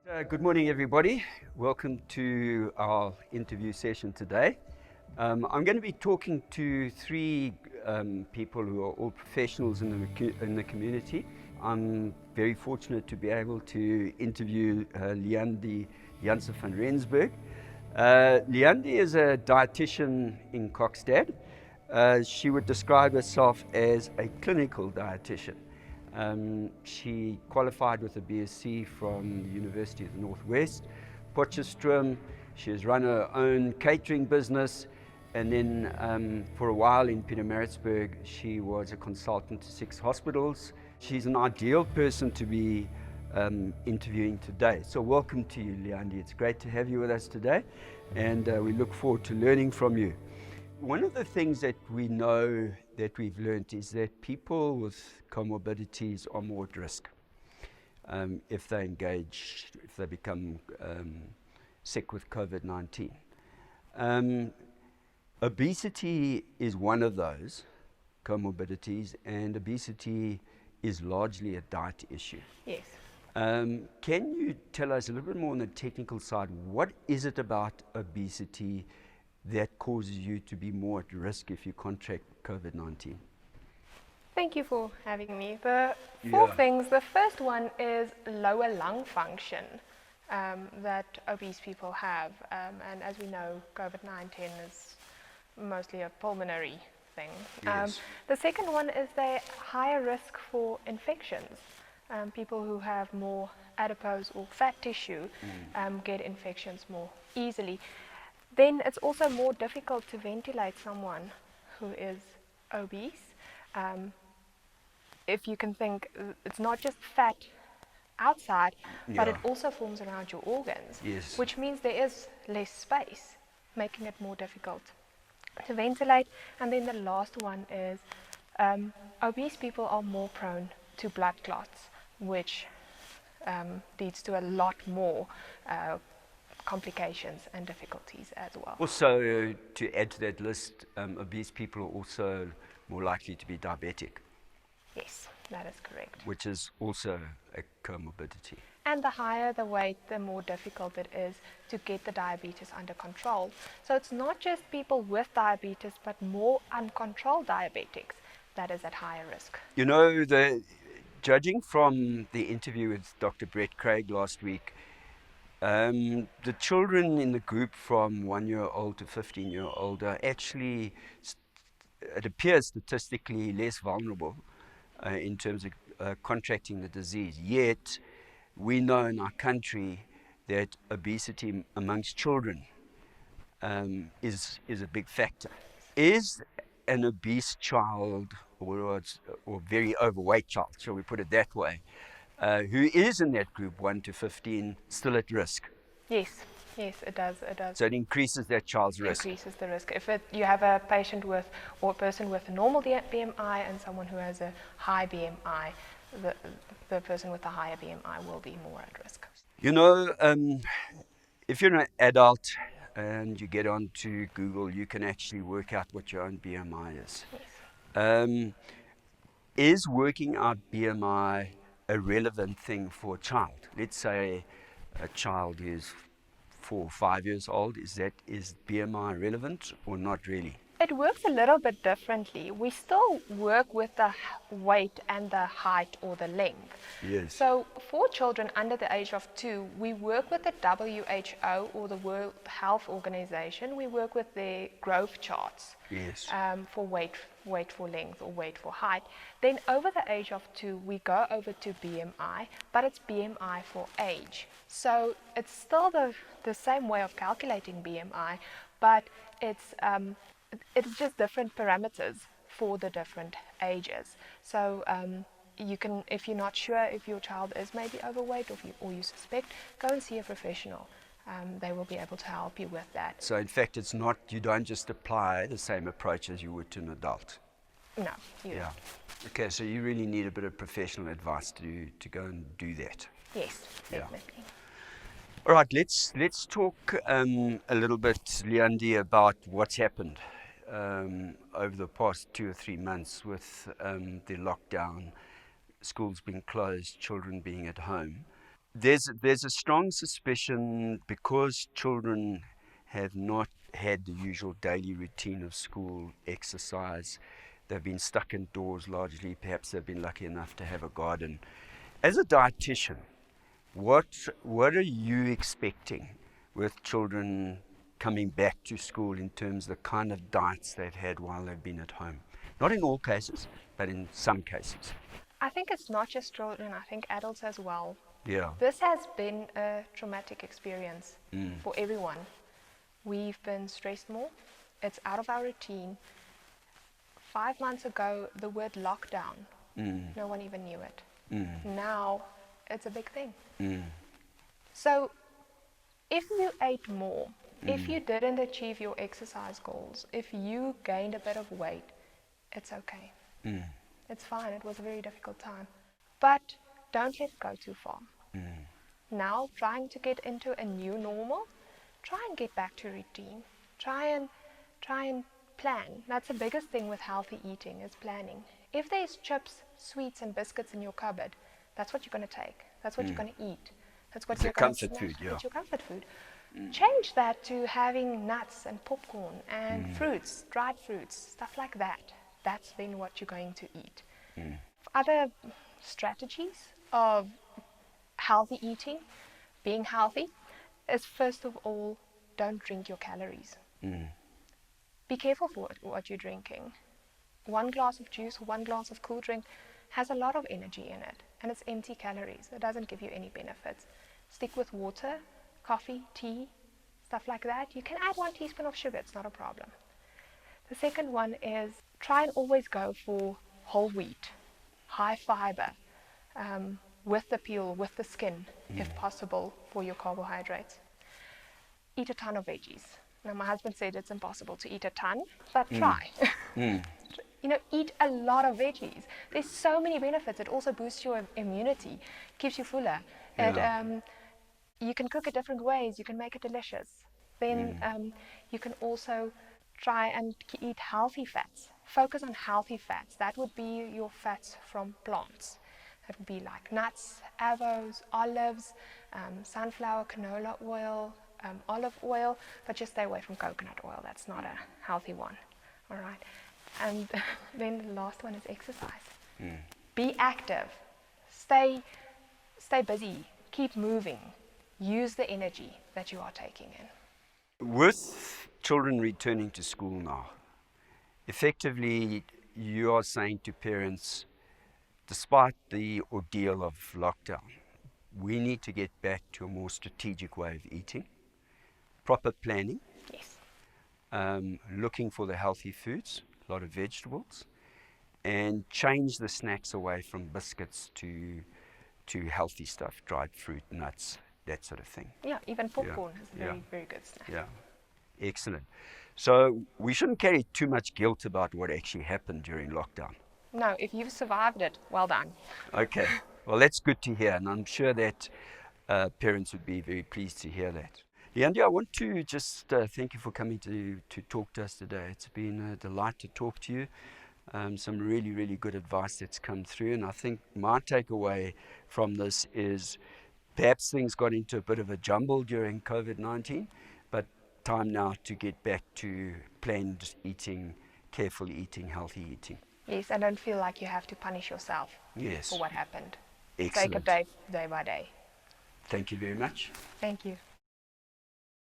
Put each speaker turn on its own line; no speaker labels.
Good morning, everybody. Welcome to our interview session today. I'm going to be talking to three people who are all professionals in the community. I'm very fortunate to be able to interview Liandi Janse van Rensburg. Liandi is a dietitian in Kokstad. She would describe herself as a clinical dietitian. She qualified with a BSc from the University of the Northwest, Potchefstroom. She has run her own catering business, and then for a while in Pietermaritzburg, she was a consultant to 6 hospitals. She's an ideal person to be interviewing today. So welcome to you, Liandi. It's great to have you with us today, and we look forward to learning from you. One of the things that we know that we've learned is that people with comorbidities are more at risk if they engage, if they become sick with COVID-19. Obesity is one of those comorbidities, and obesity is largely a diet issue.
Yes.
Can you tell us a little bit more on the technical side? What is it about obesity that causes you to be more at risk if you contract COVID-19?
Thank you for having me. The four things, the first one is lower lung function that obese people have. And as we know, COVID-19 is mostly a pulmonary thing.
Yes.
The second one is the higher risk for infections. People who have more adipose or fat tissue get infections more easily. Then it's also more difficult to ventilate someone who is obese. If you can think, it's not just fat outside, but it also forms around your organs,
Yes.
which means there is less space, making it more difficult to ventilate. And then the last one is obese people are more prone to blood clots, which leads to a lot more complications and difficulties as well.
Also, to add to that list, obese people are also more likely to be diabetic,
Yes, that is correct.
which is also a comorbidity.
And the higher the weight, the more difficult it is to get the diabetes under control. So it's not just people with diabetes, but more uncontrolled diabetics that is at higher risk.
You know, judging from the interview with Dr. Brett Craig last week, the children in the group from 1-year-old to 15-year-old are actually, it appears statistically, less vulnerable in terms of contracting the disease. Yet, we know in our country that obesity amongst children is a big factor. Is an obese child or very overweight child, shall we put it that way, who is in that group 1 to 15 still at risk?
Yes, it does.
So it increases that child's risk.
Increases the risk. If you have a patient with, or a person with a normal BMI and someone who has a high BMI, the person with a higher BMI will be more at risk.
You know, if you're an adult and you get onto Google, you can actually work out what your own BMI is.
Yes.
Is working out BMI a relevant thing for a child? Let's say a child is 4 or 5 years old. Is BMI relevant or not really?
It works a little bit differently. We still work with the weight and the height or the length.
Yes.
So for children under the age of 2, we work with the WHO or the World Health Organization. We work with their growth charts.
Yes.
For weight for length or weight for height. Then over the age of 2, we go over to BMI, but it's BMI for age. So it's still the same way of calculating BMI, but it's just different parameters for the different ages. So you can, if you're not sure if your child is maybe overweight or you suspect, go and see a professional. They will be able to help you with that.
So in fact, it's not, you don't just apply the same approach as you would to an adult.
No, you don't.
Okay, so you really need a bit of professional advice to go and do that.
Yes, definitely.
All right, let's talk a little bit, Liandi, about what's happened over the past 2 or 3 months with the lockdown, schools being closed, children being at home. There's a strong suspicion because children have not had the usual daily routine of school exercise. They've been stuck indoors largely. Perhaps they've been lucky enough to have a garden. As a dietitian, what are you expecting with children coming back to school in terms of the kind of diets they've had while they've been at home? Not in all cases, but in some cases.
I think it's not just children, I think adults as well.
Yeah.
This has been a traumatic experience for everyone. We've been stressed more. It's out of our routine. 5 months ago, the word lockdown, no one even knew it. Now, it's a big thing. So, if you ate more, if you didn't achieve your exercise goals, if you gained a bit of weight, it's okay. It's fine. It was a very difficult time. But don't let it go too far. Now, trying to get into a new normal, try and get back to routine. Try and plan. That's the biggest thing with healthy eating, is planning. If there's chips, sweets, and biscuits in your cupboard, that's what you're going to take. That's what you're going to eat. That's what
It's
you're
a
going to
comfort food, yeah.
It's your comfort food. Change that to having nuts and popcorn and fruits, dried fruits, stuff like that. That's then what you're going to eat. Other strategies of healthy eating, being healthy, is first of all, don't drink your calories. Be careful for what you're drinking. 1 glass of juice, 1 glass of cool drink has a lot of energy in it, and it's empty calories. It doesn't give you any benefits. Stick with water, coffee, tea, stuff like that. You can add 1 teaspoon of sugar, it's not a problem. The second one is try and always go for whole wheat, high fiber, with the peel, with the skin, if possible, for your carbohydrates. Eat a ton of veggies. Now, my husband said it's impossible to eat a ton, but try. Eat a lot of veggies. There's so many benefits. It also boosts your immunity, keeps you fuller.
Yeah.
You can cook it different ways. You can make it delicious. Then you can also try and eat healthy fats. Focus on healthy fats. That would be your fats from plants. That would be like nuts, avos, olives, sunflower, canola oil, olive oil, but just stay away from coconut oil. That's not a healthy one. All right. And then the last one is exercise. Be active. Stay busy. Keep moving. Use the energy that you are taking in.
With children returning to school now, effectively you are saying to parents, despite the ordeal of lockdown, we need to get back to a more strategic way of eating, proper planning,
Yes.
looking for the healthy foods, a lot of vegetables, and change the snacks away from biscuits to healthy stuff, dried fruit, nuts, that sort of thing.
Yeah, even popcorn is a very,
Yeah.
very good snack.
Yeah, excellent. So we shouldn't carry too much guilt about what actually happened during lockdown.
No, if you've survived it, well done.
Okay, well that's good to hear, and I'm sure that parents would be very pleased to hear that. Liandi, I want to just thank you for coming to talk to us today. It's been a delight to talk to you. Some really, really good advice that's come through, and I think my takeaway from this is perhaps things got into a bit of a jumble during Covid-19, but time now to get back to planned eating, careful eating, healthy eating.
Yes, and don't feel like you have to punish yourself
Yes.
for what happened.
Excellent.
Take it day by day.
Thank you very much.
Thank you.